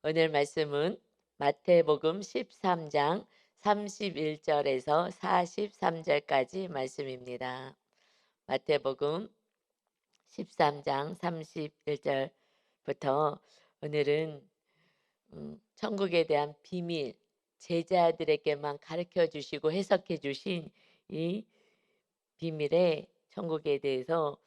오늘 말씀은 마태복음 13장 31절에서 43절까지 말씀입니다. 마태복음 13장 31절부터 오늘은 천국에 대한 비밀, 제자들에게만 가르쳐 주시고 해석해 주신 이 비밀의 천국에 대해서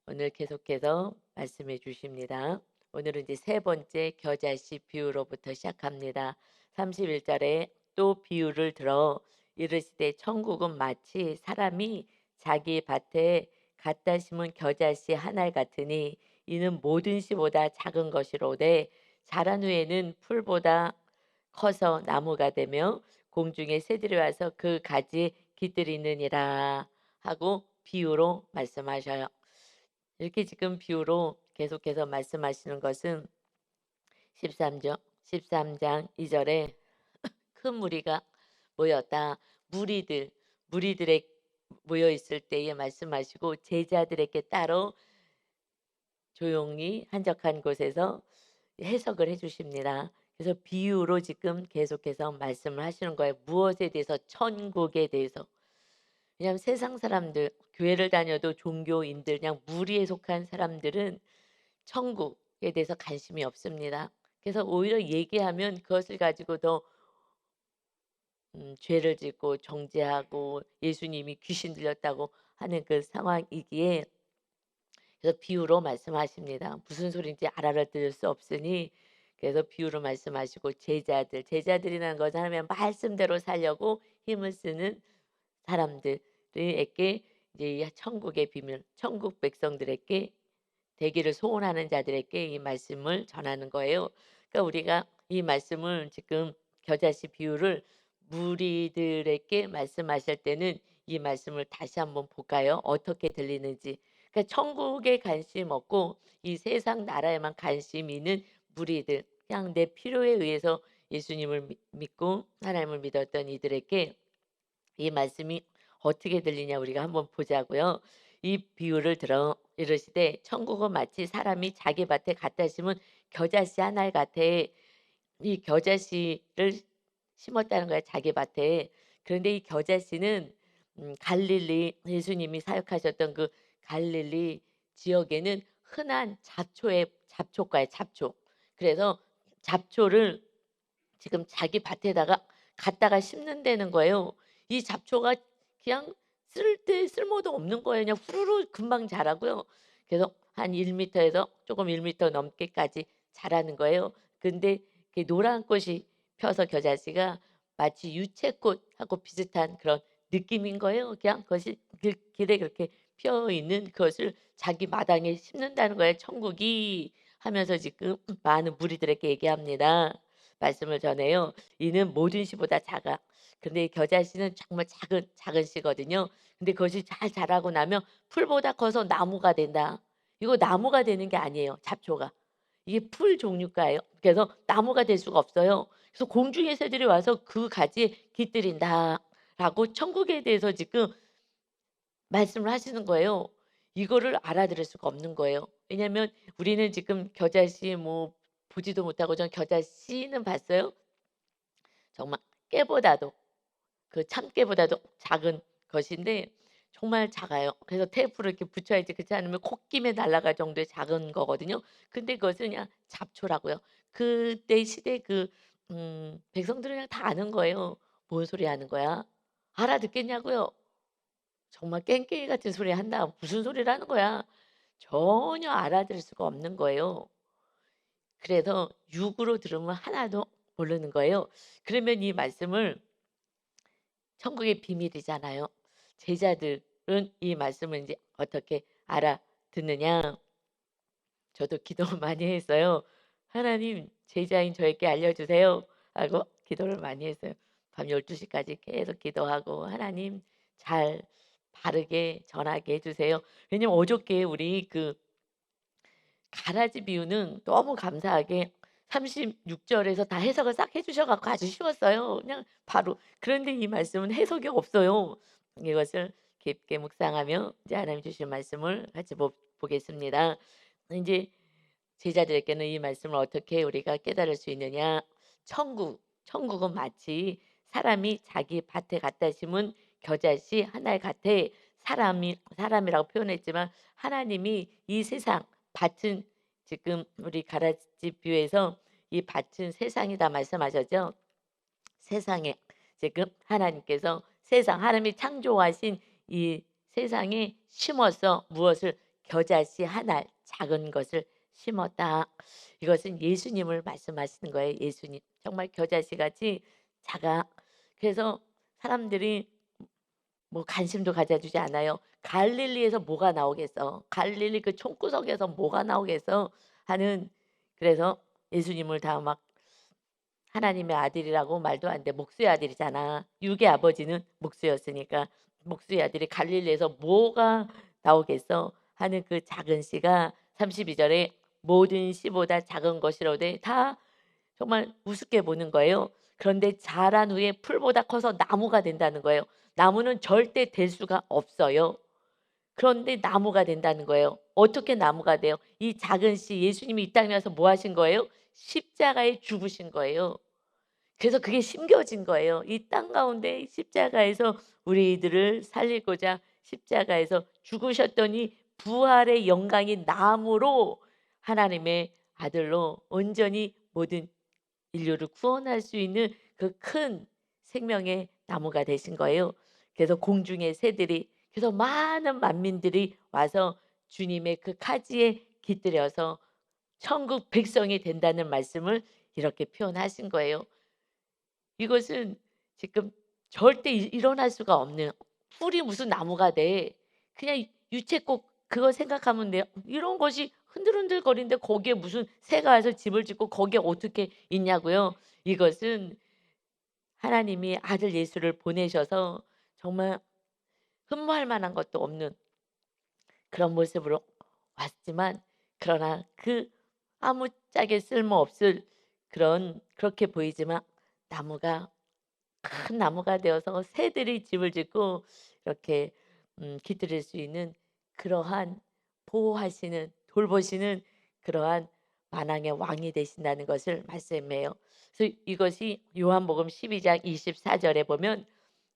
오늘 계속해서 말씀해 주십니다. 오늘은 이제 세 번째 겨자씨 비유로부터 시작합니다. 31절에 또 비유를 들어 이르시되 천국은 마치 사람이 자기 밭에 갖다 심은 겨자씨 한 알 같으니 이는 모든 씨보다 작은 것이로되 자란 후에는 풀보다 커서 나무가 되며 공중의 새들이 와서 그 가지에 깃들이느니라 하고 비유로 말씀하셔요. 이렇게 지금 비유로 계속해서 말씀하시는 것은 13장 13장 2절에 큰 무리가 모였다. 무리들에 모여 있을 때에 말씀하시고 제자들에게 따로 조용히 한적한 곳에서 해석을 해 주십니다. 그래서 비유로 지금 계속해서 말씀을 하시는 거예요. 무엇에 대해서? 천국에 대해서. 왜냐하면 세상 사람들, 교회를 다녀도 종교인들, 그냥 무리에 속한 사람들은 천국에 대해서 관심이 없습니다. 그래서 오히려 얘기하면 그것을 가지고 더 죄를 짓고 정죄하고 예수님이 귀신 들렸다고 하는 그 상황이기에 그래서 비유로 말씀하십니다. 무슨 소리인지 알아들을 수 없으니 그래서 비유로 말씀하시고 제자들이라는 것은 하나님의 말씀대로 살려고 힘을 쓰는 사람들에게 이제 이 천국의 비밀, 천국 백성들에게 되기를 소원하는 자들에게 이 말씀을 전하는 거예요. 그러니까 우리가 이 말씀을 지금 겨자씨 비유를 무리들에게 말씀하실 때는 이 말씀을 다시 한번 볼까요? 어떻게 들리는지. 그러니까 천국에 관심 없고 이 세상 나라에만 관심 있는 무리들, 그냥 내 필요에 의해서 예수님을 믿고 하나님을 믿었던 이들에게 이 말씀이 어떻게 들리냐 우리가 한번 보자고요. 이 비유를 들어 이르시되 천국은 마치 사람이 자기 밭에 갖다 심은 겨자씨 한 알 같아. 이 겨자씨를 심었다는 거야 자기 밭에. 그런데 이 겨자씨는 갈릴리 예수님이 사역하셨던 그 갈릴리 지역에는 흔한 잡초과의 잡초. 그래서 잡초를 지금 자기 밭에다가 갖다가 심는다는 거예요. 이 잡초가 그냥 쓸모도 없는 거예요. 그냥 후루루 금방 자라고요. 그래서 한 1m에서 조금 1m 넘게까지 자라는 거예요. 근데 그 노란 꽃이 펴서 겨자씨가 마치 유채꽃하고 비슷한 그런 느낌인 거예요. 그냥 그것이 길에 그렇게 피어 있는 그것을 자기 마당에 심는다는 거예요. 천국이 하면서 지금 많은 무리들에게 얘기합니다. 말씀을 전해요. 이는 모든 씨보다 작아. 근데 이 겨자씨는 정말 작은 씨거든요. 근데 그것이 잘 자라고 나면 풀보다 커서 나무가 된다. 이거 나무가 되는 게 아니에요. 잡초가. 이게 풀 종류가예요. 그래서 나무가 될 수가 없어요. 그래서 공중의 새들이 와서 그 가지에 깃들인다라고 천국에 대해서 지금 말씀을 하시는 거예요. 이거를 알아들을 수가 없는 거예요. 왜냐하면 우리는 지금 겨자씨 뭐 보지도 못하고 전 겨자씨는 봤어요. 정말 깨보다도 그 참깨보다도 작은 것인데 정말 작아요. 그래서 테이프를 이렇게 붙여야지 그렇지 않으면 콧김에 날아갈 정도의 작은 거거든요. 근데 그것은 그냥 잡초라고요. 그때 시대 그 백성들은 그냥 다 아는 거예요. "뭔 소리 하는 거야?" 알아듣겠냐고요. 정말 깽깽이 같은 소리 한다. "무슨 소리를 하는 거야?" 전혀 알아들을 수가 없는 거예요. 그래서 육으로 들으면 하나도 모르는 거예요. 그러면 이 말씀을 천국의 비밀이잖아요. 제자들은 이 말씀을 이제 어떻게 알아듣느냐. 저도 기도를 많이 했어요. "하나님 제자인 저에게 알려주세요." 하고 기도를 많이 했어요. 밤 12시까지 계속 기도하고 "하나님 잘 바르게 전하게 해 주세요." 왜냐면 어저께 우리 그 가라지 비유는 너무 감사하게 36절에서 다 해석을 싹 해 주셔 갖고 아주 쉬웠어요. 그냥 바로. 그런데 이 말씀은 해석이 없어요. 이것을 깊게 묵상하며 이제 하나님 주신 말씀을 같이 보겠습니다. 이제 제자들에게는 이 말씀을 어떻게 우리가 깨달을 수 있느냐? 천국은 마치 사람이 자기 밭에 갖다 심은 겨자씨 하나에 같아. 사람이라고 표현했지만 하나님이 이 세상 밭은 지금 우리 가라지 비유에서 이 밭은 세상이다 말씀하셨죠. 세상에 지금 하나님께서 세상 하나님이 창조하신 이 세상에 심어서 무엇을 겨자씨 하나 작은 것을 심었다. 이것은 예수님을 말씀하시는 거예요. 예수님 정말 겨자씨 같이 작아. 그래서 사람들이 뭐 관심도 가져주지 않아요. 갈릴리에서 뭐가 나오겠어? 갈릴리 그 총구석에서 뭐가 나오겠어? 하는. 그래서 예수님을 다 막 하나님의 아들이라고 말도 안 돼. 목수의 아들이잖아. 육의 아버지는 목수였으니까 목수의 아들이 갈릴리에서 뭐가 나오겠어? 하는 그 작은 씨가 32절에 모든 씨보다 작은 것이로되 다 정말 우습게 보는 거예요. 그런데 자란 후에 풀보다 커서 나무가 된다는 거예요. 나무는 절대 될 수가 없어요. 그런데 나무가 된다는 거예요. 어떻게 나무가 돼요? 이 작은 씨 예수님이 이 땅에 와서 뭐 하신 거예요? 십자가에 죽으신 거예요. 그래서 그게 심겨진 거예요. 이 땅 가운데 십자가에서 우리들을 살리고자 십자가에서 죽으셨더니 부활의 영광이 남으로 하나님의 아들로 온전히 모든 인류를 구원할 수 있는 그 큰 생명의 나무가 되신 거예요. 그래서 공중의 새들이 그래서 많은 만민들이 와서 주님의 그 가지에 깃들여서 천국 백성이 된다는 말씀을 이렇게 표현하신 거예요. 이것은 지금 절대 일어날 수가 없는 풀이 무슨 나무가 돼. 그냥 유채꽃 그거 생각하면 돼요. 이런 것이 흔들흔들거리는데 거기에 무슨 새가 와서 집을 짓고 거기에 어떻게 있냐고요. 이것은 하나님이 아들 예수를 보내셔서 정말 흠모할 만한 것도 없는 그런 모습으로 왔지만 그러나 그 아무짝에 쓸모없을 그렇게 보이지만 나무가 큰 나무가 되어서 새들이 집을 짓고 이렇게 깃들일 수 있는 그러한 보호하시는 돌보시는 그러한 만왕의 왕이 되신다는 것을 말씀해요. 그래서 이것이 요한복음 12장 24절에 보면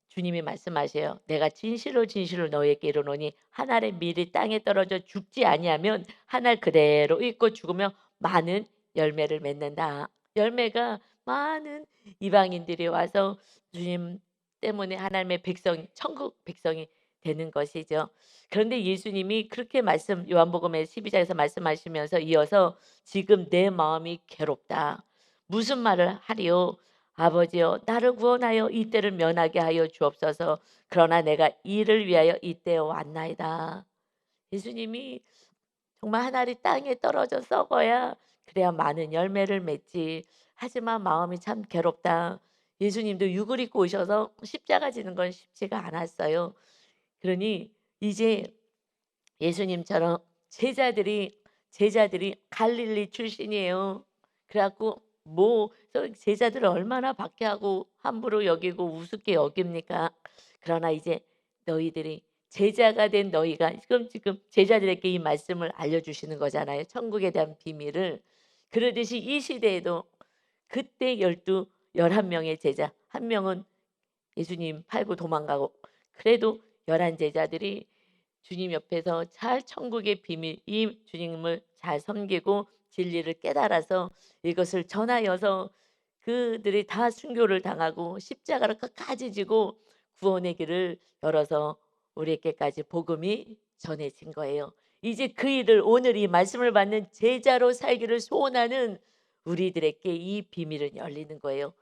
주님이 말씀하세요. 내가 진실로 진실로 너희에게 이르노니 한 알의 밀이 땅에 떨어져 죽지 아니하면 한 알 그대로 있고 죽으면 많은 열매를 맺는다. 열매가 많은 이방인들이 와서 주님 때문에 하나님의 백성, 천국 백성이 되는 것이죠. 그런데 예수님이 그렇게 요한복음의 12장에서 말씀하시면서 이어서 지금 내 마음이 괴롭다. 무슨 말을 하리요? 아버지여 나를 구원하여 이 때를 면하게 하여 주옵소서. 그러나 내가 이를 위하여 이때에 왔나이다. 예수님이 정말 한 알이 땅에 떨어져 썩어야 그래야 많은 열매를 맺지. 하지만 마음이 참 괴롭다. 예수님도 육을 입고 오셔서 십자가 지는 건 쉽지가 않았어요. 그러니 이제 예수님처럼 제자들이 갈릴리 출신이에요. 그래갖고 제자들을 얼마나 박해하고 함부로 여기고 우습게 여깁니까? 그러나 이제 너희들이 제자가 된 너희가 지금 제자들에게 이 말씀을 알려주시는 거잖아요. 천국에 대한 비밀을. 그러듯이 이 시대에도 그때 11명의 제자 한 명은 예수님 팔고 도망가고 그래도 11제자들이 주님 옆에서 잘 천국의 비밀 이 주님을 잘 섬기고 진리를 깨달아서 이것을 전하여서 그들이 다 순교를 당하고 십자가를 끝까지 지고 구원의 길을 열어서 우리에게까지 복음이 전해진 거예요. 이제 그 일을 오늘 이 말씀을 받는 제자로 살기를 소원하는 우리들에게 이 비밀은 열리는 거예요.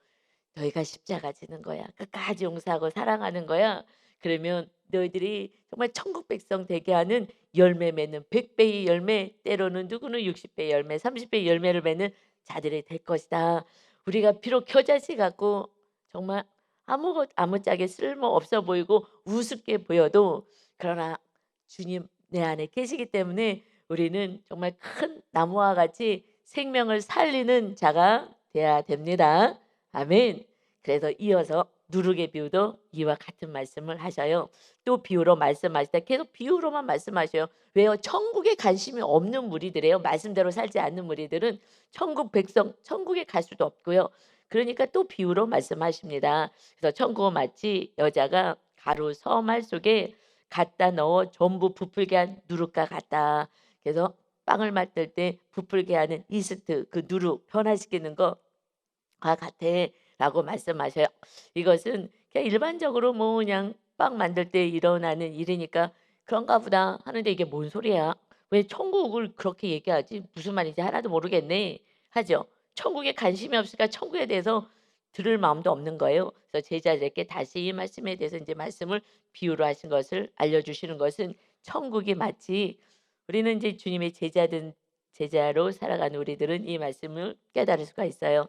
너희가 십자가 지는 거야. 끝까지 용서하고 사랑하는 거야. 그러면 너희들이 정말 천국 백성 되게 하는 열매 맺는 100배의 열매 때로는 누구는 60배의 열매 30배의 열매를 맺는 자들이 될 것이다. 우리가 비록 겨자씨 같고 정말 아무짝에 쓸모없어 보이고 우습게 보여도 그러나 주님 내 안에 계시기 때문에 우리는 정말 큰 나무와 같이 생명을 살리는 자가 되어야 됩니다. 아멘. 그래서 이어서 누룩의 비유도 이와 같은 말씀을 하셔요. 또 비유로 말씀하실 때 계속 비유로만 말씀하셔요. 왜요? 천국에 관심이 없는 무리들이에요. 말씀대로 살지 않는 무리들은 천국 백성, 천국에 갈 수도 없고요. 그러니까 또 비유로 말씀하십니다. 그래서 천국은 마치 여자가 가루 서말 속에 갖다 넣어 전부 부풀게 한 누룩과 같다. 그래서 빵을 만들 때 부풀게 하는 이스트, 그 누룩 변화시키는 거와 같아라고 말씀하셔요. 이것은 그냥 일반적으로 뭐 그냥 빵 만들 때 일어나는 일이니까 그런가 보다 하는데 이게 뭔 소리야? 왜 천국을 그렇게 얘기하지? 무슨 말인지 하나도 모르겠네. 하죠. 천국에 관심이 없으니까 천국에 대해서 들을 마음도 없는 거예요. 그래서 제자들에게 다시 이 말씀에 대해서 이제 말씀을 비유로 하신 것을 알려주시는 것은 천국이 마치 우리는 이제 주님의 제자든 제자로 살아가는 우리들은 이 말씀을 깨달을 수가 있어요.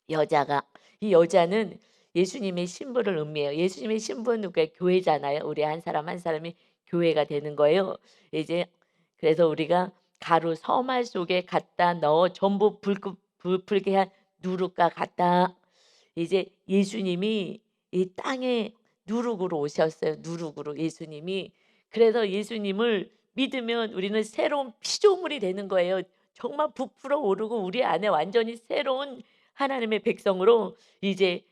여자가 이 여자는 예수님의 신부를 의미해요. 예수님의 신부는 누구예요? 교회잖아요. 우리 한 사람 한 사람이 교회가 되는 거예요. 이제 그래서 우리가 가루 서말 속에 갖다 넣어 전부 부풀게 한 누룩과 같다. 이제 예수님이 이 땅에 누룩으로 오셨어요. 누룩으로 예수님이. 그래서 예수님을 믿으면 우리는 새로운 피조물이 되는 거예요. 정말 부풀어 오르고 우리 안에 완전히 새로운 하나님의 백성으로 이제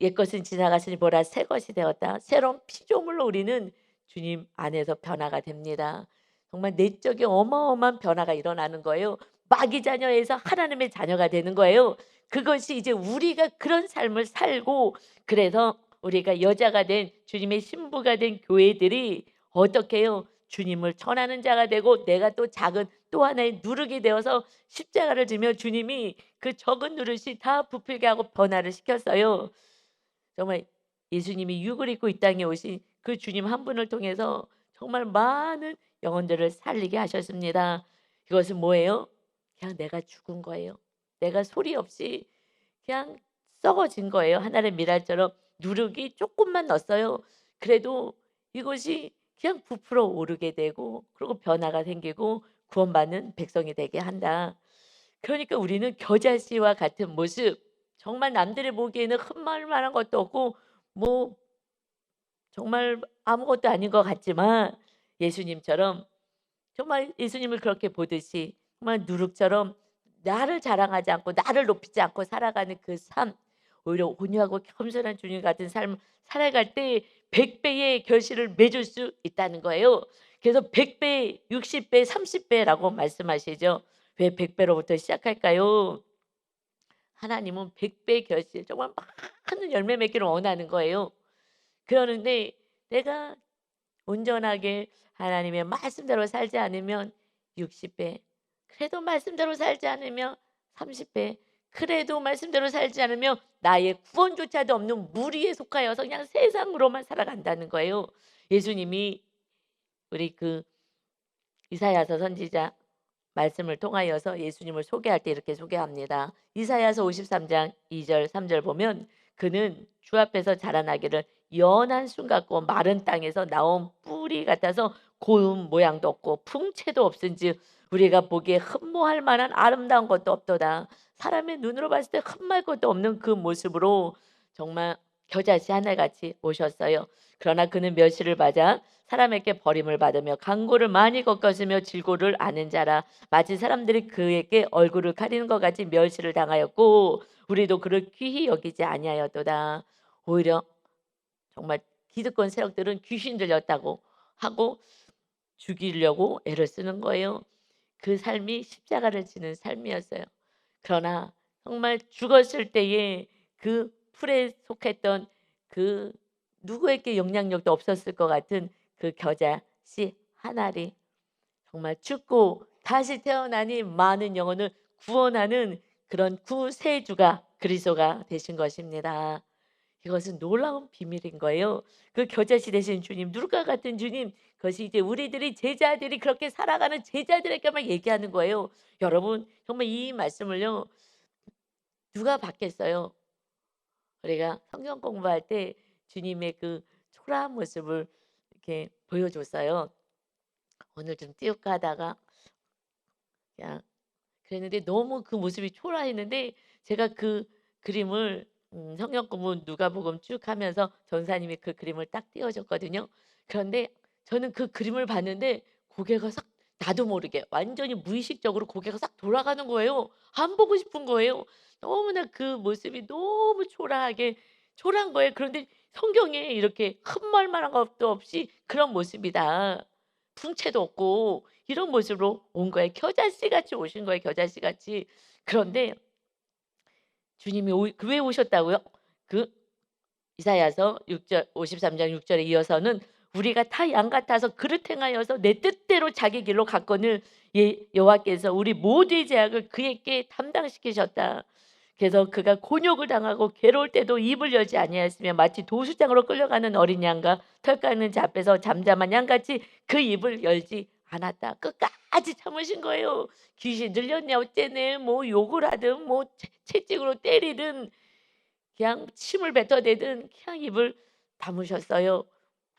옛것은 지나갔으니 보라 새것이 되었다. 새로운 피조물로 우리는 주님 안에서 변화가 됩니다. 정말 내적인 어마어마한 변화가 일어나는 거예요. 마귀 자녀에서 하나님의 자녀가 되는 거예요. 그것이 이제 우리가 그런 삶을 살고 그래서 우리가 여자가 된 주님의 신부가 된 교회들이 어떻게 해요? 주님을 전하는 자가 되고 내가 또 작은 또 하나의 누룩이 되어서 십자가를 지며 주님이 그 적은 누룩이 다 부풀게 하고 변화를 시켰어요. 정말 예수님이 육을 입고 이 땅에 오신 그 주님 한 분을 통해서 정말 많은 영혼들을 살리게 하셨습니다. 이것은 뭐예요? 그냥 내가 죽은 거예요. 내가 소리 없이 그냥 썩어진 거예요. 하늘의 미랄처럼 누룩이 조금만 넣었어요. 그래도 이것이 그냥 부풀어 오르게 되고 그리고 변화가 생기고 구원받는 백성이 되게 한다. 그러니까 우리는 겨자씨와 같은 모습 정말 남들이 보기에는 흠말 만한 것도 없고 뭐 정말 아무것도 아닌 것 같지만 예수님처럼 정말 예수님을 그렇게 보듯이 정말 누룩처럼 나를 자랑하지 않고 나를 높이지 않고 살아가는 그 삶 오히려 온유하고 겸손한 주님 같은 삶 살아갈 때 100배의 결실을 맺을 수 있다는 거예요. 그래서 100배, 60배, 30배라고 말씀하시죠. 왜 100배로부터 시작할까요? 하나님은 100배 결실 정말 많은 열매 맺기를 원하는 거예요. 그러는데 내가 온전하게 하나님의 말씀대로 살지 않으면 60배, 그래도 말씀대로 살지 않으면 30배, 그래도 말씀대로 살지 않으면 나의 구원조차도 없는 무리에 속하여서 그냥 세상으로만 살아간다는 거예요. 예수님이 우리 그 이사야서 선지자 말씀을 통하여서 예수님을 소개할 때 이렇게 소개합니다. 이사야서 53장 2절 3절 보면 그는 주 앞에서 자라나기를 연한 순 같고 마른 땅에서 나온 뿌리 같아서 고운 모양도 없고 풍채도 없은즉 우리가 보기에 흠모할 만한 아름다운 것도 없도다. 사람의 눈으로 봤을 때 흠말 것도 없는 그 모습으로 정말 겨자씨 하늘같이 오셨어요. 그러나 그는 멸시를 받아 사람에게 버림을 받으며 강고를 많이 겪었으며 질고를 아는 자라. 마치 사람들이 그에게 얼굴을 가리는 것 같이 멸시를 당하였고 우리도 그를 귀히 여기지 아니하였도다. 오히려 정말 기득권 세력들은 귀신 들렸다고 하고 죽이려고 애를 쓰는 거예요. 그 삶이 십자가를 지는 삶이었어요. 그러나 정말 죽었을 때에 그 풀에 속했던 그 누구에게 영향력도 없었을 것 같은 그 겨자 씨 하나리 정말 죽고 다시 태어나니 많은 영혼을 구원하는 그런 구세주가 그리스도가 되신 것입니다. 이것은 놀라운 비밀인 거예요. 그 겨자씨 되신 주님, 누룩과 같은 주님, 그것이 이제 우리들이 제자들이 그렇게 살아가는 제자들에게만 얘기하는 거예요. 여러분, 정말 이 말씀을요, 누가 받겠어요? 우리가 성경 공부할 때 주님의 그 초라한 모습을 이렇게 보여줬어요. 오늘 좀 띄울까 하다가 그냥 그랬는데 너무 그 모습이 초라했는데 제가 그 그림을 성경 공부 누가복음 쭉 하면서 전사님이 그 그림을 딱 띄워 줬거든요. 그런데 저는 그 그림을 봤는데 고개가 싹, 나도 모르게 완전히 무의식적으로 고개가 싹 돌아가는 거예요. 안 보고 싶은 거예요. 너무나 그 모습이 너무 초라하게 초라한 거예요. 그런데 성경에 이렇게 큰 말만한 것도 없이 그런 모습이다. 풍채도 없고 이런 모습으로 온 거예요. 겨자씨 같이 오신 거예요, 겨자씨 같이. 그런데 주님이 왜 오셨다고요? 그 이사야서 6절 53장 6절에 이어서는 "우리가 다 양 같아서 그릇 행하여서 내 뜻대로 자기 길로 갔거늘 여호와께서 우리 모두의 죄악을 그에게 담당시키셨다." 그래서 그가 곤욕을 당하고 괴로울 때도 입을 열지 아니하였으며 마치 도수장으로 끌려가는 어린 양과 털 깎는 자 앞에서 잠잠한 양같이 그 입을 열지 않았다. 끝까지 참으신 거예요. 귀신 들렸네 어째네 뭐 욕을 하든 뭐 채찍으로 때리든 그냥 침을 뱉어대든 그냥 입을 다무셨어요.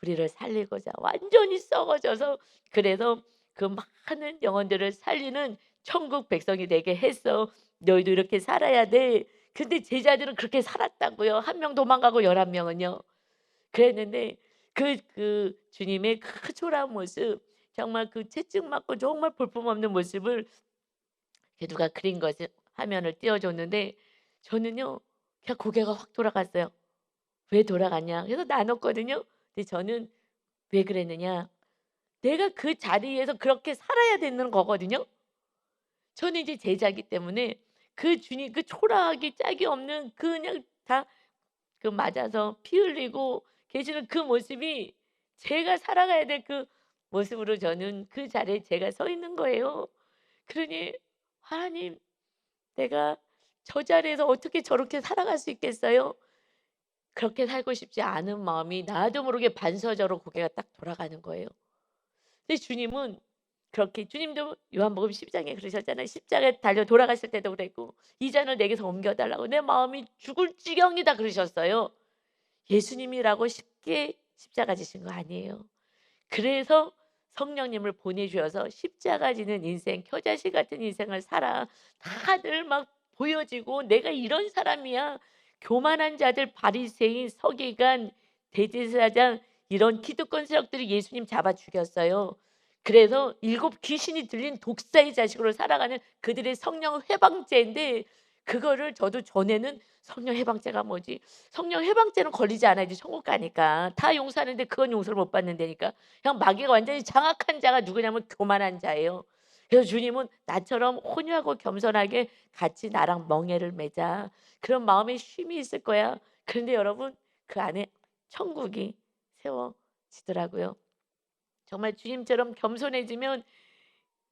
우리를 살리고자 완전히 썩어져서, 그래서 그 많은 영혼들을 살리는 천국 백성이 되게 했어. 너희도 이렇게 살아야 돼. 근데 제자들은 그렇게 살았다고요. 한 명 도망가고 11명은요. 그랬는데 그 주님의 그 초라한 모습, 정말 그 채찍 맞고 정말 볼품없는 모습을 누가 그린 것을 화면을 띄워 줬는데 저는요 그냥 고개가 확 돌아갔어요. 왜 돌아갔냐. 그래서 나눴거든요. 근데 저는 왜 그랬느냐. 내가 그 자리에서 그렇게 살아야 되는 거거든요. 저는 이제 제자이기 때문에 그 주님 그 초라하기 짝이 없는 그냥 다 그 맞아서 피 흘리고 계시는 그 모습이 제가 살아가야 될 그 모습으로 저는 그 자리에 제가 서 있는 거예요. 그러니 '하나님, 내가 저 자리에서 어떻게 저렇게 살아갈 수 있겠어요?' 그렇게 살고 싶지 않은 마음이 나도 모르게 반사적으로 고개가 딱 돌아가는 거예요. 근데 주님은 그렇게, 주님도 요한복음 10장에 그러셨잖아요. 십자가에 달려 돌아가실 때도 그랬고 "이 잔을 내게서 옮겨 달라고 내 마음이 죽을 지경이다." 그러셨어요. 예수님이라고 쉽게 십자가 지신 거 아니에요. 그래서 성령님을 보내 주셔서 십자가 지는 인생, 겨자씨 같은 인생을 살아. 다들 막 보여지고 '내가 이런 사람이야.' 교만한 자들, 바리새인, 서기관, 대제사장, 이런 기득권 세력들이 예수님 잡아 죽였어요. 그래서 일곱 귀신이 들린 독사의 자식으로 살아가는 그들의 성령 해방죄인데, 그거를 저도 전에는 '성령 해방죄가 뭐지? 성령 해방죄는 걸리지 않아야지 천국 가니까. 다 용서하는데 그건 용서를 못 받는다니까.' 그냥 마귀가 완전히 장악한 자가 누구냐면 교만한 자예요. 그래서 주님은 나처럼 온유하고 겸손하게 같이 나랑 멍에를 매자. 그런 마음에 쉼이 있을 거야. 그런데 여러분, 그 안에 천국이 세워지더라고요. 정말 주님처럼 겸손해지면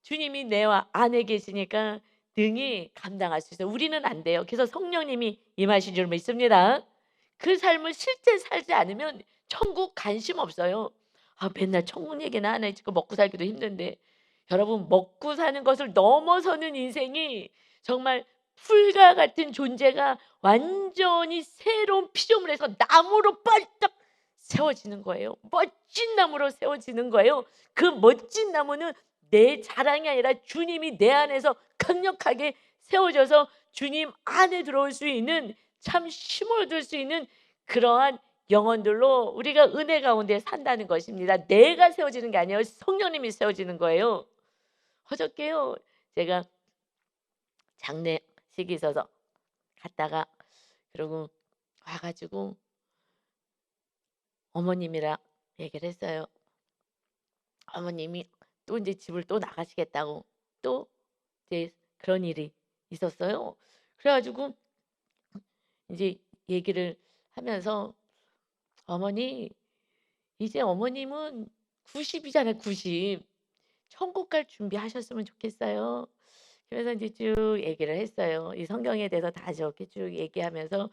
주님이 내와 안에 계시니까 능히 감당할 수 있어요. 우리는 안 돼요. 그래서 성령님이 임하신 줄 믿습니다. 그 삶을 실제 살지 않으면 천국 관심 없어요. 아, 맨날 천국 얘기나 하네. 지금 먹고 살기도 힘든데. 여러분, 먹고 사는 것을 넘어서는 인생이 정말 풀과 같은 존재가 완전히 새로운 피조물에서 나무로 빨딱 세워지는 거예요. 멋진 나무로 세워지는 거예요. 그 멋진 나무는 내 자랑이 아니라 주님이 내 안에서 강력하게 세워져서 주님 안에 들어올 수 있는, 참 힘을 얻을 수 있는 그러한 영혼들로 우리가 은혜 가운데 산다는 것입니다. 내가 세워지는 게 아니에요. 성령님이 세워지는 거예요. 어저께요, 제가 장례식이 있어서 갔다가 그러고 와 가지고 어머님이랑 얘기를 했어요. 어머님이 또 인제 집을 또 나가시겠다고 또 이제 그런 일이 있었어요. 그래 가지고 인제 얘기를 하면서 "어머니, 이제 어머님은 90 이잖아요, 90. 천국 갈 준비하셨으면 좋겠어요." 그래서 인제 쭉 얘기를 했어요. 이 성경에 대해서 다 저렇게 쭉 얘기하면서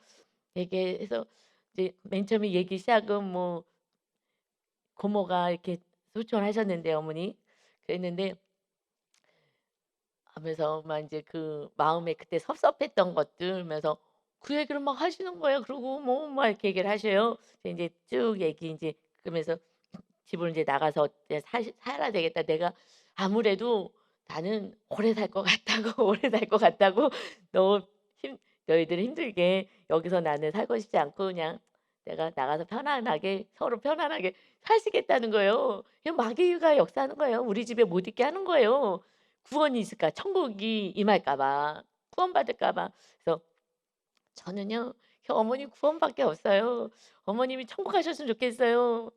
얘기해서 이제 맨 처음에 얘기 시작은 뭐 고모가 이렇게 소천하셨는데 어머니. 그랬는데 하면서 막 인제 그 마음에 그때 섭섭했던 것들 하면서 그 얘기를 막 하시는 거예요. 그러고 뭐 막 이렇게 얘기를 하셔요. 인제 쭉 얘기 인제 그러면서 집을 인제 나가서 이제 사시 살아야 되겠다. 내가 아무래도 나는 오래 살 것 같다고, 오래 살 것 같다고, "너 힘 너희들 힘들게 여기서 나는 살고 싶지 않고 그냥 내가 나가서 편안하게 서로 편안하게 사시겠다는 거예요. 그냥 마귀가 역사하는 거예요. 우리 집에 못 있게 하는 거예요. 구원이 있을까? 천국이 임할까 봐. 구원받을까 봐. 그래서 저는요. 어머니 구원밖에 없어요. 어머님이 천국 가셨으면 좋겠어요.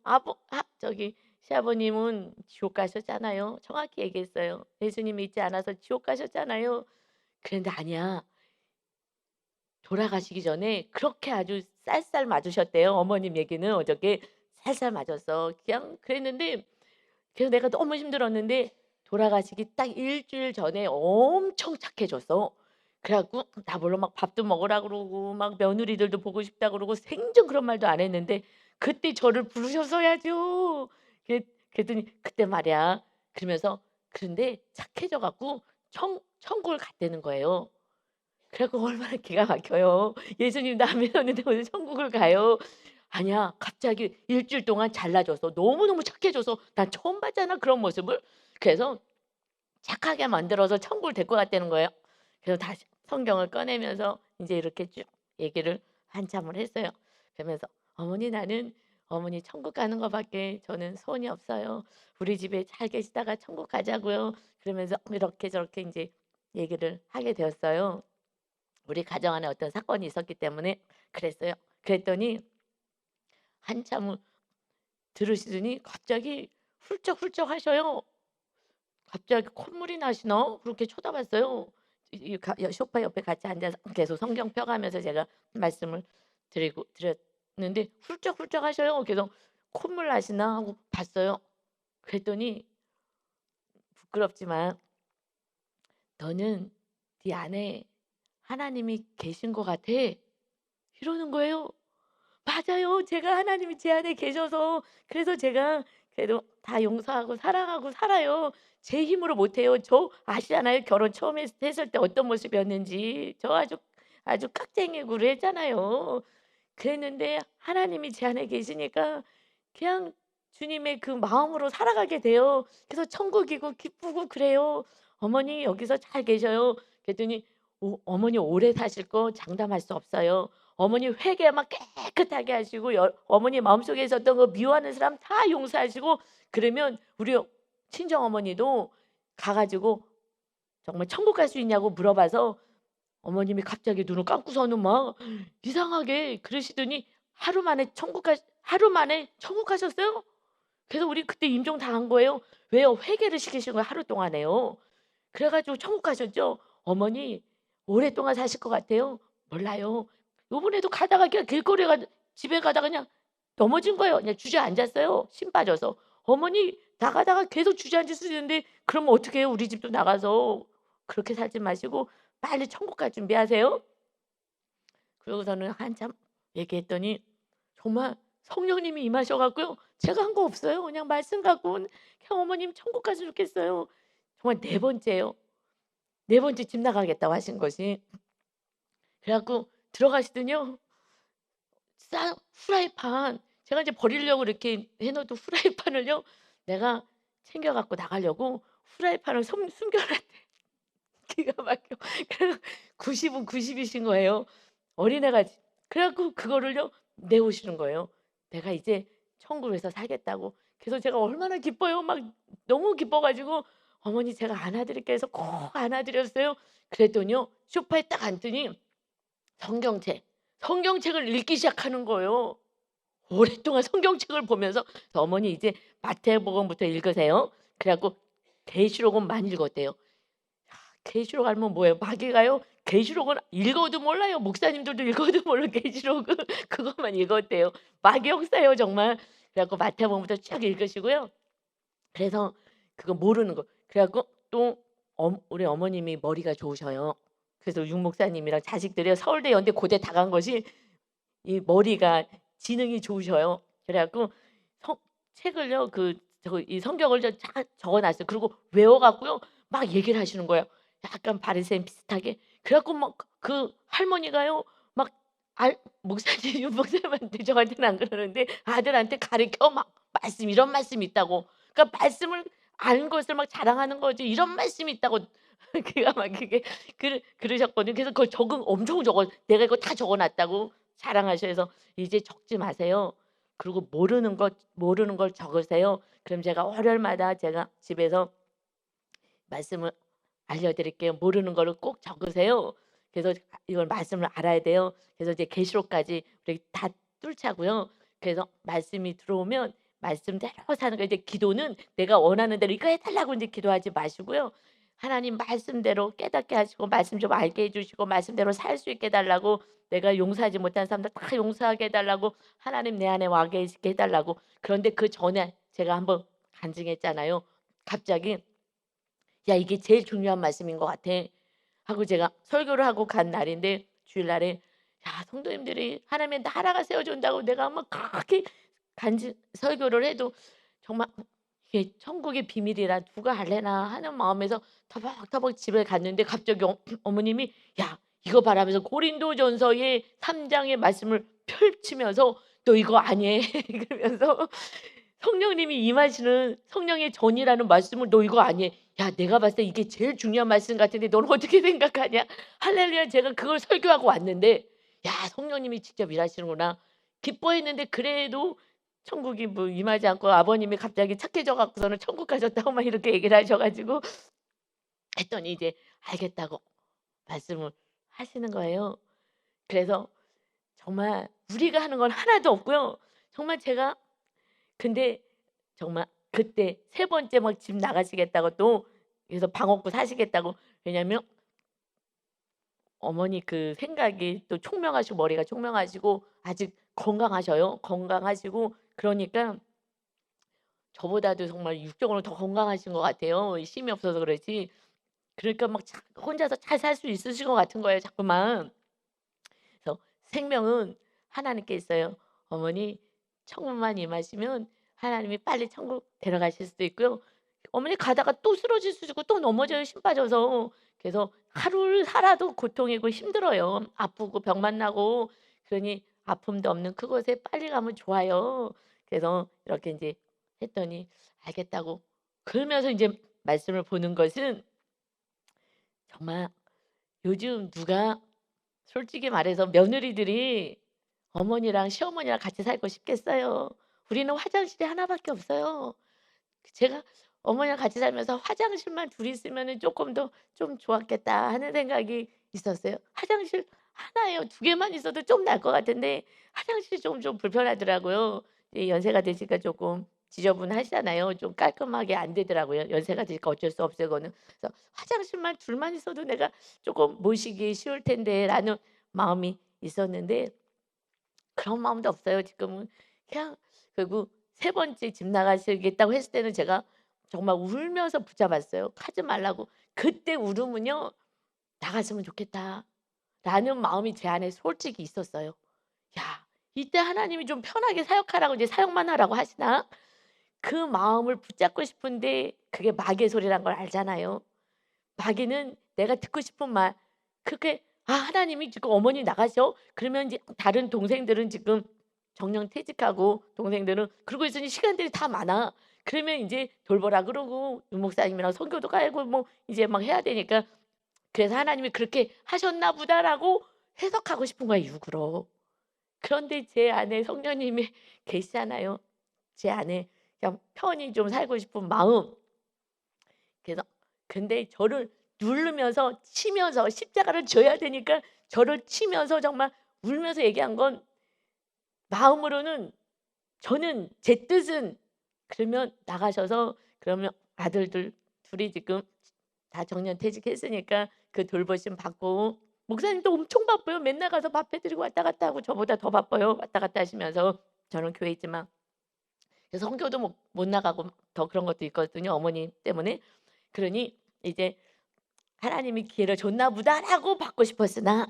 저기 시아버님은 지옥 가셨잖아요. 정확히 얘기했어요. 예수님 믿지 않아서 지옥 가셨잖아요. 그런데 아니야. 돌아가시기 전에 그렇게 아주 쌀쌀 맞으셨대요. 어머님 얘기는 어저께 살살 맞았어. 그냥 그랬는데 그래서 내가 너무 힘들었는데 돌아가시기 딱 일주일 전에 엄청 착해졌어. 그래 갖고 나몰라 막 밥도 먹으라 그러고 막 며느리들도 보고 싶다 그러고 생전 그런 말도 안 했는데 그때 저를 부르셨어야죠. 그랬더니 "그때 말이야." 그러면서 그런데 착해져 갖고 천국을 갔다는 거예요. 그래 갖고 얼마나 기가 막혀요. 예수님 나 안 믿었는데 오늘 천국을 가요. 아니야. 갑자기 일주일 동안 잘나져서 너무너무 착해져서 난 처음 봤잖아 그런 모습을. 그래서 착하게 만들어서 천국을 데리고 갔다는 거예요. 그래서 다시 성경을 꺼내면서 인제 이렇게 쭉 얘기를 한참을 했어요. 그러면서 "어머니 나는 어머니 천국 가는 거 밖에 저는 소원이 없어요. 우리 집에 잘 계시다가 천국 가자고요." 그러면서 이렇게 저렇게 인제 얘기를 하게 되었어요. 우리 가정 안에 어떤 사건이 있었기 때문에 그랬어요. 그랬더니 한참을 들으시더니 갑자기 훌쩍훌쩍 하셔요. 갑자기 콧물이 나시나 그렇게 쳐다봤어요. 이 가 소파 옆에 같이 앉아서 계속 성경 펴 가면서 제가 말씀을 드렸는데 훌쩍훌쩍 하셔요. 그래서 '콧물 나시나?' 하고 봤어요. 그랬더니 부끄럽지만 "너는 네 안에 하나님이 계신 것 같아." 이러는 거예요. 맞아요. 제가 하나님이 제 안에 계셔서 그래서 제가 그래도 다 용서하고 사랑하고 살아요. 제 힘으로 못 해요. 저 아시잖아요. 결혼 처음 했을 때 어떤 모습이었는지. 저 아주 깍쟁이고 그랬잖아요. 그랬는데 하나님이 제 안에 계시니까 그냥 주님의 그 마음으로 살아가게 돼요. 그래서 천국이고 기쁘고 그래요. "어머니 여기서 잘 계셔요." 그랬더니 어머니 오래 사실 거 장담할 수 없어요. 어머니 회개만 깨끗하게 하시고 어머니 마음속에 있었던 거 미워하는 사람 다 용서하시고 그러면 우리 친정어머니도 가 가지고 정말 천국 갈 수 있냐고 물어봐서 어머님이 갑자기 눈을 감고서는 막 이상하게 그러시더니 하루 만에 천국 가셨어요. 그래서 우리 그때 임종 다 한 거예요. 왜요? 회개를 시키신 거예요 하루 동안에요. 그래 가지고 천국 가셨죠. 어머니 오랫동안 사실 것 같아요? 몰라요. 요번에도 가다가 그냥 길거리에 집에 가다가 그냥 넘어진 거예요. 그냥 주저앉았어요, 심 빠져서. 어머니 나가다가 계속 주저앉으시는데 그러면 어떻게 해요? 우리 집도 나가서. 그렇게 살지 마시고 빨리 천국 갈 준비하세요. 그러고서는 한참 얘기했더니 정말 성령님이 임하셔 갖고요. 제가 한 거 없어요. 그냥 말씀 갖고는 그냥 "어머님 천국 갔으면 좋겠어요." 정말 네 번째예요. 네 번째 집 나가겠다고 하신 것이. 그래 갖고 들어가시더니요. 쌀 후라이팬 제가 이제 버리려고 이렇게 해 놓은 후라이팬을요. 내가 챙겨 갖고 나가려고 후라이팬을 숨겨 놨대. 기가 막혀. 그래 90은 90 이신 거예요. 어린애가 그래 갖고 그거를요 내오시는 거예요. 내가 이제 천국에서 살겠다고. 그래서 제가 얼마나 기뻐요. 막 너무 기뻐 가지고 "어머니 제가 안아 드릴게요." 해서 꼭 안아 드렸어요. 그랬더니요 소파에 딱 앉더니 성경책, 성경책을 읽기 시작하는 거예요. 오랫동안 성경책을 보면서 "어머니 이제 마태복음부터 읽으세요." 그래 갖고 계시록은 많이 읽었대요. 계시록 알면 뭐예요? 마귀가요. 계시록은 읽어도 몰라요. 목사님들도 읽어도 몰라 계시록은. 그것만 읽었대요. 마귀 역사예요 정말. 그래 갖고 마태복음부터 쭉 읽으시고요. 그래서 그거 모르는 거. 그래 갖고 또 우리 어머님이 머리가 좋으셔요. 그래서 윤 목사님이랑 자식들이요 서울대 연대 고대 다 간 것이 이 머리가 지능이 좋으셔요. 그래 갖고 성 책을요 이 성경을 쫙 적어 놨어요. 그리고 외워 갖고요 막 얘기를 하시는 거예요. 약간 바리새인 비슷하게. 그래 갖고 막 그 할머니가요 막 목사님 윤 목사님한테 저한테는 안 그러는데 아들한테 가르쳐 막 말씀 이런 말씀이 있다고. 그러니까 말씀을 아는 것을 막 자랑하는 거지 이런 말씀이 있다고 기가 막히게 그러셨거든요. 그래서 그걸 엄청 내가 이거 다 적어 놨다고 자랑하셔서 "이제 적지 마세요. 그리고 모르는 걸 적으세요. 그럼 제가 월요일마다 제가 집에서 말씀을 알려 드릴게요. 모르는 거를 꼭 적으세요. 그래서 이걸 말씀을 알아야 돼요." 그래서 이제 계시록까지 우리 다 뚫자고요. 그래서 말씀이 들어오면 말씀대로 사는 거예요. 이제 기도는 내가 원하는 대로 "이거 해 달라고." 인제 기도하지 마시고요. 하나님 말씀대로 깨닫게 하시고 말씀 좀 알게 해 주시고 말씀대로 살 수 있게 해 달라고, 내가 용서하지 못한 사람들 다 용서하게 해 달라고, 하나님 내 안에 와 계시게 해 달라고. 그런데 그전에 제가 한번 간증했잖아요. 갑자기 "야 이게 제일 중요한 말씀인 것 같아." 하고 제가 설교를 하고 간 날인데, 주일날에 야 성도님들이 하나님의 나라가 세워진다고 내가 막 그렇게 간증 설교를 해도 정말 이게 천국의 비밀이라 누가 할래나 하는 마음에서 터벅터벅 집에 갔는데 갑자기 어머님이 "야 이거 봐라." 하면서 고린도전서의 3 장의 말씀을 펼치면서 "너 이거 아니?" 그러면서 성령님이 임하시는 성령의 전이라는 말씀을 "너 이거 아니?" 야 내가 봤을 때 이게 제일 중요한 말씀 같은데 너는 어떻게 생각하냐? 할렐루야. 제가 그걸 설교하고 왔는데 '야 성령님이 직접 일하시는구나.' 기뻐했는데, 그래도 천국이 뭐 임하지 않고 아버님이 갑자기 착해져 갖고서는 천국 가셨다고 막 이렇게 얘기를 하셔 가지고 했더니 이제 알겠다고 말씀을 하시는 거예요. 그래서 정말 우리가 하는 건 하나도 없고요. 정말 제가 근데 정말 그때 세 번째 막 집 나가시겠다고 또 그래서 방 얻고 사시겠다고. 왜냐면 어머니 그 생각이 또 총명하시고 머리가 총명하시고 아직 건강하셔요. 건강하시고 그러니까 저보다도 정말 육적으로 더 건강하신 것 같아요. 힘이 없어서 그렇지. 그러니까 막 혼자서 잘 살 수 있으신 것 같은 거예요 자꾸만. 그래서 생명은 하나님께 있어요. 어머니 천국만 임하시면 하나님이 빨리 천국 데려가실 수도 있고요. 어머니 가다가 또 쓰러질 수도 있고 또 넘어져요 힘 빠져서. 그래서 하루를 살아도 고통이고 힘들어요. 아프고 병만 나고. 그러니 아픔도 없는 그곳에 빨리 가면 좋아요. 그래서 이렇게 인제 했더니 알겠다고. 그러면서 인제 말씀을 보는 것은 정말 요즘 누가 솔직히 말해서 며느리들이 어머니랑 시어머니랑 같이 살고 싶겠어요. 우리는 화장실이 하나 밖에 없어요. 제가 어머니랑 같이 살면서 '화장실만 둘이 있으면은 쪼끔 더 좀 좋았겠다.' 하는 생각이 있었어요. 화장실 하나예요. 두 개만 있어도 좀 나을 것 같은데 화장실이 좀 불편하더라고요. 이제 연세가 드시니까 쪼끔 지저분하시잖아요. 좀 깔끔하게 안 되더라고요. 연세가 드니까 어쩔 수 없어요 그거는. 그래서 '화장실만 둘만 있어도 내가 쪼끔 모시기 쉬울 텐데.'라는 마음이 있었는데 그런 마음도 없어요 지금은. 그냥 그리고 세 번째 집 나가시겠다고 했을 때는 제가 정말 울면서 붙잡았어요. 하지 말라고. 그때 울음은요 '나갔으면 좋겠다.'라는 마음이 제 안에 솔직히 있었어요. '야 이때 하나님이 좀 편하게 사역하라고 이제 사역만 하라고 하시나?' 그 마음을 붙잡고 싶은데 그게 마귀의 소리란 걸 알잖아요. 마귀는 내가 듣고 싶은 말 그렇게 '아 하나님이 지금 어머니 나가셔?' 그러면 이제 다른 동생들은 지금 정년 퇴직하고 동생들은 그러고 있으니 시간들이 다 많아. 그러면 인제 돌보라 그러고 윤 목사님이랑 선교도 가고 뭐 이제 막 해야 되니까 '그래서 하나님이 그렇게 하셨나 보다.'라고 해석하고 싶은 거야 일부러. 그런데 제 안에 성령님이 계시잖아요. 제 안에 그냥 편히 좀 살고 싶은 마음. 그래서 근데 저를 누르면서 치면서 십자가를 져야 되니까 저를 치면서 정말 울면서 얘기한 건 마음으로는 저는 제 뜻은 그러면 나가셔서 그러면 아들들 둘이 지금 다 정년퇴직했으니까 그 돌보심 받고 목사님도 엄청 바빠요. 맨날 가서 밥 해 드리고 왔다 갔다 하고 저보다 더 바빠요. 왔다 갔다 하시면서. 저는 교회 있지만. 그래서 선교도 못 나가고 더 그런 것도 있거든요, 어머니 때문에. 그러니 이제 '하나님이 기회를 줬나 보다.'라고 받고 싶었으나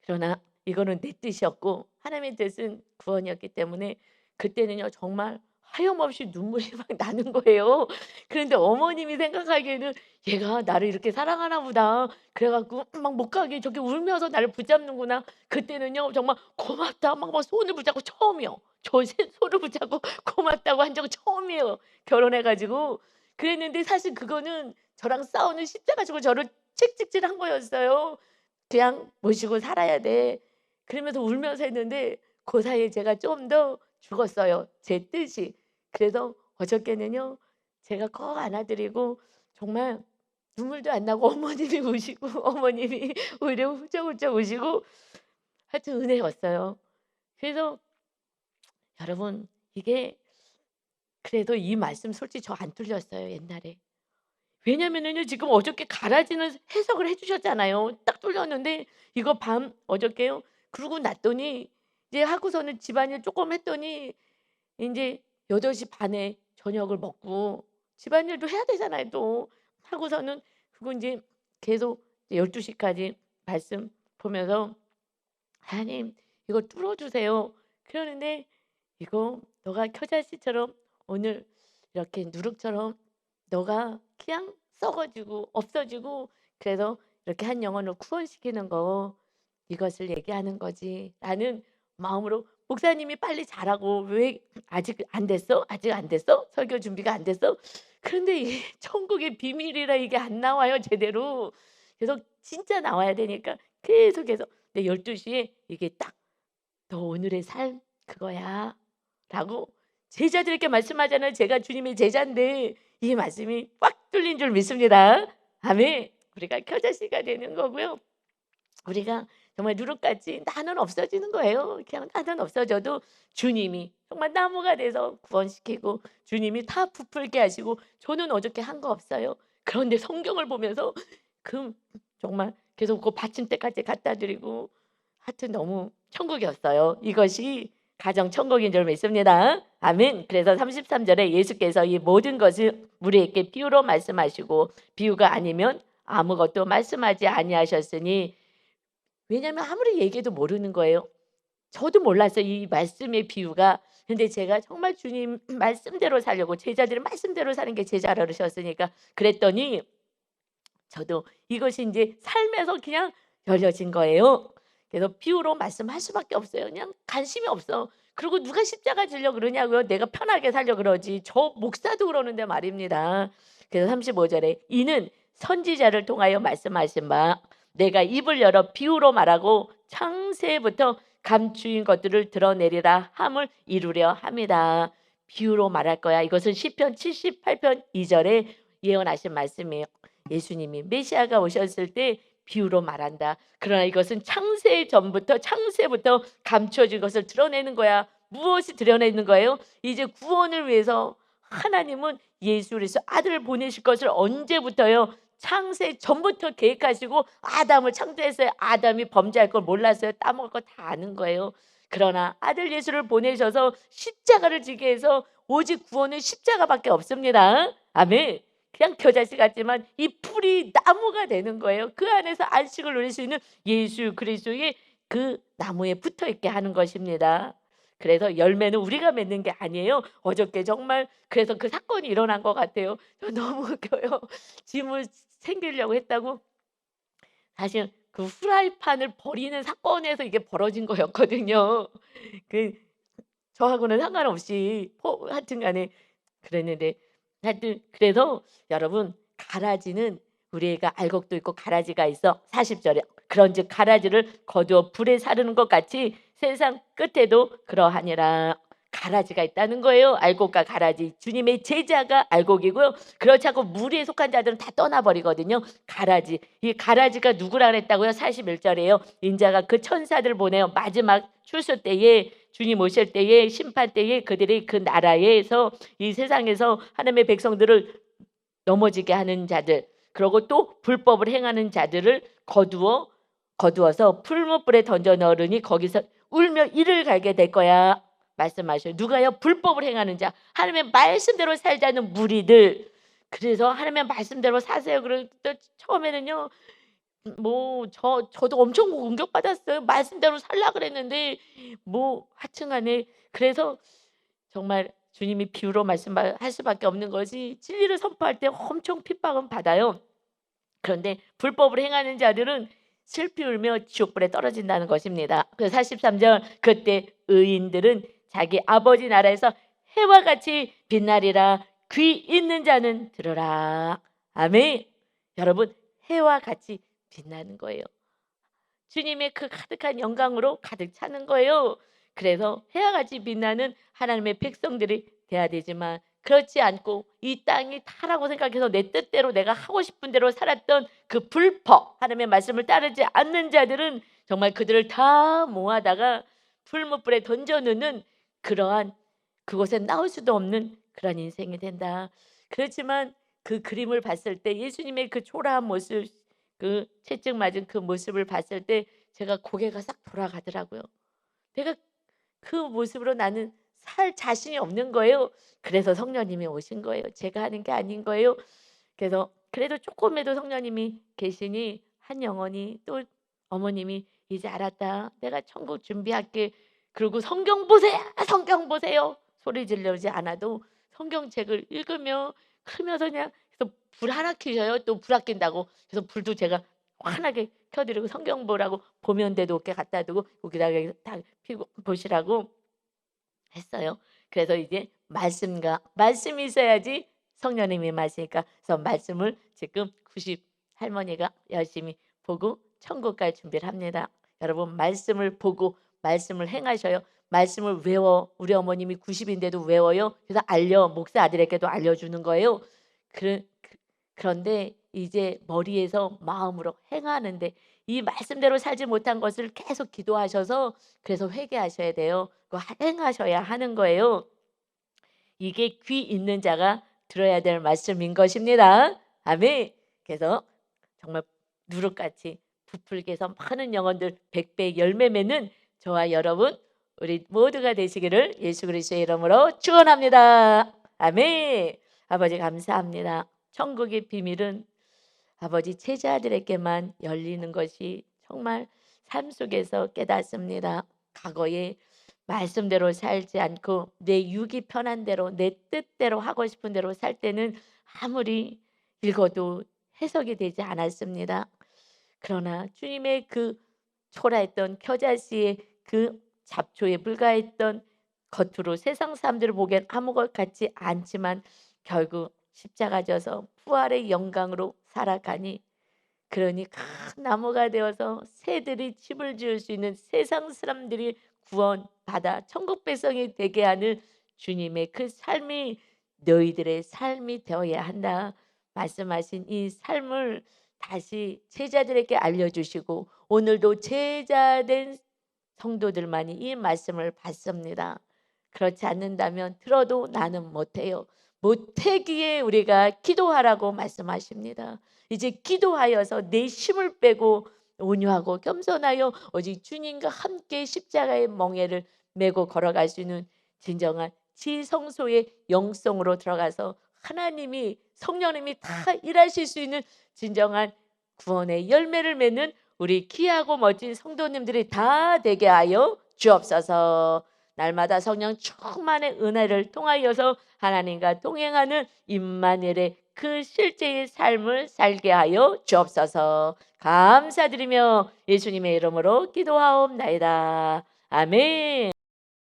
그러나 이거는 내 뜻이었고 하나님의 뜻은 구원이었기 때문에 그때는요 정말 하염없이 눈물이 막 나는 거예요. 그런데 어머님이 생각하기에는 '얘가 나를 이렇게 사랑하나 보다. 그래 갖고 막 못 가게 저렇게 울면서 나를 붙잡는구나.' 그때는요 정말 '고맙다.' 막 손을 붙잡고 처음이요. 저 손을 붙잡고 고맙다고 한 적은 처음이에요 결혼해 가지고. 그랬는데 사실 그거는 저랑 싸우는 십자가 지고 저를 채찍질한 거였어요. "그냥 모시고 살아야 돼." 그러면서 울면서 했는데 그 사이에 제가 좀 더 죽었어요, 제 뜻이. 그래서 어저께는요 제가 꼭 안아드리고 정말 눈물도 안 나고 어머님이 우시고 어머님이 오히려 훌쩍훌쩍 우시고 하여튼 은혜였어요. 그래서 여러분 이게 그래도 이 말씀 솔직히 저 안 뚫렸어요 옛날에. 왜냐면은요 지금 어저께 가라지는 해석을 해 주셨잖아요. 딱 뚫렸는데 이거 밤 어저께요. 그러고 났더니 이제 하고서는 집안일 쪼끔 했더니 인제 8시 반에 저녁을 먹고 집안일도 해야 되잖아요 또. 하고서는 그리고 인제 계속 12시 까지 말씀 보면서 "하나님 이거 뚫어 주세요." 그러는데 "이거 너가 겨자씨처럼 오늘 이렇게 누룩처럼 너가 그냥 썩어지고 없어지고 그래서 이렇게 한 영혼을 구원시키는 거 이것을 얘기하는 거지."라는 마음으로 "목사님이 빨리 자라고 왜 아직 안 됐어? 아직 안 됐어? 설교 준비가 안 됐어?" 그런데 이 천국의 비밀이라 이게 안 나와요 제대로. 그래서 진짜 나와야 되니까 계속해서 근데 12시 시에 이게 딱 "너 오늘의 삶 그거야."라고 제자들에게 말씀하잖아요. 제가 주님의 제자인데 이 말씀이 꽉 뚫린 줄 믿습니다. 아멘. 우리가 겨자씨가 되는 거고요. 우리가 정말 누룩같이 나는 없어지는 거예요. 그냥 나는 없어져도 주님이 정말 나무가 돼서 구원시키고 주님이 다 부풀게 하시고 저는 어저께 한 거 없어요. 그런데 성경을 보면서 그 정말 계속 그 받침대까지 갖다 드리고 하여튼 너무 천국이었어요. 이것이 가정 천국인 줄 믿습니다. 아멘. 그래서 33 절에 예수께서 이 모든 것을 우리에게 비유로 말씀하시고 비유가 아니면 아무것도 말씀하지 아니하셨으니 왜냐하면 아무리 얘기해도 모르는 거예요. 저도 몰랐어요, 이 말씀의 비유가. 근데 제가 정말 주님 말씀대로 살려고 제자들의 말씀대로 사는 게 제자라셨으니까 그랬더니 저도 이것이 인제 삶에서 그냥 열려진 거예요. 그래서 비유로 말씀할 수밖에 없어요. 그냥 관심이 없어. 그리고 누가 십자가 지려 그러냐고요. 내가 편하게 살려 그러지. 저 목사도 그러는데 말입니다. 그래서 35 절에 "이는 선지자를 통하여 말씀하신 바 내가 입을 열어 비유로 말하고 창세부터 감추인 것들을 드러내리라 함을 이루려 함이다." 비유로 말할 거야. 이것은 시편 78편 2 절에 예언하신 말씀이에요. 예수님이 메시아가 오셨을 때 비유로 말한다. 그러나 이것은 창세 전부터 창세부터 감추어진 것을 드러내는 거야. 무엇이 드러내는 거예요? 이제 구원을 위해서 하나님은 예수 그리스도 아들을 보내실 것을 언제부터요? 창세 전부터 계획하시고 아담을 창조했어요. 아담이 범죄할 걸 몰랐어요. 따먹을 거 다 아는 거예요. 그러나 아들 예수를 보내셔서 십자가를 지게 해서 오직 구원은 십자가밖에 없습니다. 아멘. 그냥 겨자씨 같지만 이 풀이 나무가 되는 거예요. 그 안에서 안식을 누릴 수 있는 예수 그리스도의 그 나무에 붙어 있게 하는 것입니다. 그래서 열매는 우리가 맺는 게 아니에요. 어저께 정말 그래서 그 사건이 일어난 것 같아요. 저 너무 웃겨요. 짐을 챙기려고 했다고 사실 그 후라이팬을 버리는 사건에서 이게 벌어진 거였거든요. 그 저하고는 상관없이 하여튼 간에 그랬는데 하여튼 그래서 여러분 가라지는 우리 애가 알곡도 있고 가라지가 있어. 40 절에 그런즉 가라지를 거두어 불에 사르는 것 같이 세상 끝에도 그러하니라. 가라지가 있다는 거예요. 알곡과 가라지. 주님의 제자가 알곡이고요. 그렇지 않고 무리에 속한 자들은 다 떠나버리거든요. 가라지. 이 가라지가 누구라 그랬다고요? 41 절에요. 인자가 그 천사들 보내요. 마지막 출소 때에 주님 오실 때에 심판 때에 그들이 그 나라에서 이 세상에서 하나님의 백성들을 넘어지게 하는 자들 그리고 또 불법을 행하는 자들을 거두어서 풀무불에 던져 넣으니 거기서 울며 이를 갈게 될 거야. 말씀하셔요. 누가요? 불법을 행하는 자. 하나님의 말씀대로 살자는 무리들. 그래서 하나님의 말씀대로 사세요. 그럴 때 처음에는요. 저도 엄청 공격받았어요. 말씀대로 살라 그랬는데 하여튼 간에 그래서 정말 주님이 비유로 말씀할 수밖에 없는 것이 진리를 선포할 때 엄청 핍박은 받아요. 그런데 불법을 행하는 자들은 슬피 울며 지옥불에 떨어진다는 것입니다. 그 43 절 그때 의인들은 자기 아버지 나라에서 해와 같이 빛나리라. 귀 있는 자는 들으라. 아멘. 여러분, 해와 같이 빛나는 거예요. 주님의 그 가득한 영광으로 가득 차는 거예요. 그래서 해와 같이 빛나는 하나님의 백성들이 돼야 되지만 그렇지 않고 이 땅이 다라고 생각해서 내 뜻대로 내가 하고 싶은 대로 살았던 그 불법 하나님의 말씀을 따르지 않는 자들은 정말 그들을 다 모아다가 풀무불에 던져놓는 그러한 그곳에 나올 수도 없는 그런 인생이 된다. 그렇지만 그 그림을 봤을 때 예수님의 그 초라한 모습, 그 채찍 맞은 그 모습을 봤을 때 제가 고개가 싹 돌아가더라고요. 내가 그 모습으로 나는 살 자신이 없는 거예요. 그래서 성령님이 오신 거예요. 제가 하는 게 아닌 거예요. 그래서 그래도 조금이라도 성령님이 계시니 한 영혼이 또 어머님이 이제 알았다. 내가 천국 준비할게. 그리고 성경 보세요. 성경 보세요. 소리 지르지 않아도 성경책을 읽으며 크면서 그냥 그래서 불 하나 켜셔요. 또 불 아낀다고. 그래서 불도 제가 환하게 켜드리고 성경 보라고 보면대도 어깨 갖다 두고 여기다가 다 피고 보시라고 했어요. 그래서 이제 말씀이 있어야지 성령님이 마시니까 그래서 말씀을 지금 90 할머니가 열심히 보고 천국 갈 준비를 합니다. 여러분 말씀을 보고 말씀을 행하셔요. 말씀을 외워. 우리 어머님이 90인데도 외워요. 그래서 목사 아들에게도 알려주는 거예요. 그런데 이제 머리에서 마음으로 행하는데 이 말씀대로 살지 못한 것을 계속 기도하셔서 그래서 회개하셔야 돼요. 그거 행하셔야 하는 거예요. 이게 귀 있는 자가 들어야 될 말씀인 것입니다. 아멘. 그래서 정말 누룩같이 부풀게 해서 많은 영혼들 100배 열매 맺는 저와 여러분 우리 모두가 되시기를 예수 그리스도의 이름으로 축원합니다. 아멘. 아버지 감사합니다. 천국의 비밀은 아버지 제자들에게만 열리는 것이 정말 삶 속에서 깨닫습니다. 과거에 말씀대로 살지 않고 내 육이 편한 대로 내 뜻대로 하고 싶은 대로 살 때는 아무리 읽어도 해석이 되지 않았습니다. 그러나 주님의 그 초라했던 겨자씨의 그 잡초에 불과했던 겉으로 세상 사람들을 보기엔 아무것 같지 않지만 결국 십자가 져서 부활의 영광으로 살아가니 그러니 큰 나무가 되어서 새들이 집을 지을 수 있는 세상 사람들이 구원받아 천국 백성이 되게 하는 주님의 그 삶이 너희들의 삶이 되어야 한다 말씀하신 이 삶을 다시 제자들에게 알려주시고 오늘도 제자된 성도들만이 이 말씀을 받습니다. 그렇지 않는다면 들어도 나는 못해요. 못하기에 우리가 기도하라고 말씀하십니다. 이제 기도하여서 내 힘을 빼고 온유하고 겸손하여 오직 주님과 함께 십자가의 멍에를 메고 걸어갈 수 있는 진정한 지성소의 영성으로 들어가서 하나님이 성령님이 다 일하실 수 있는 진정한 구원의 열매를 맺는 우리 귀하고 멋진 성도님들이 다 되게 하여 주옵소서. 날마다 성령 충만의 은혜를 통하여서 하나님과 동행하는 임마누엘의 그 실제의 삶을 살게 하여 주옵소서. 감사드리며 예수님의 이름으로 기도하옵나이다. 아멘.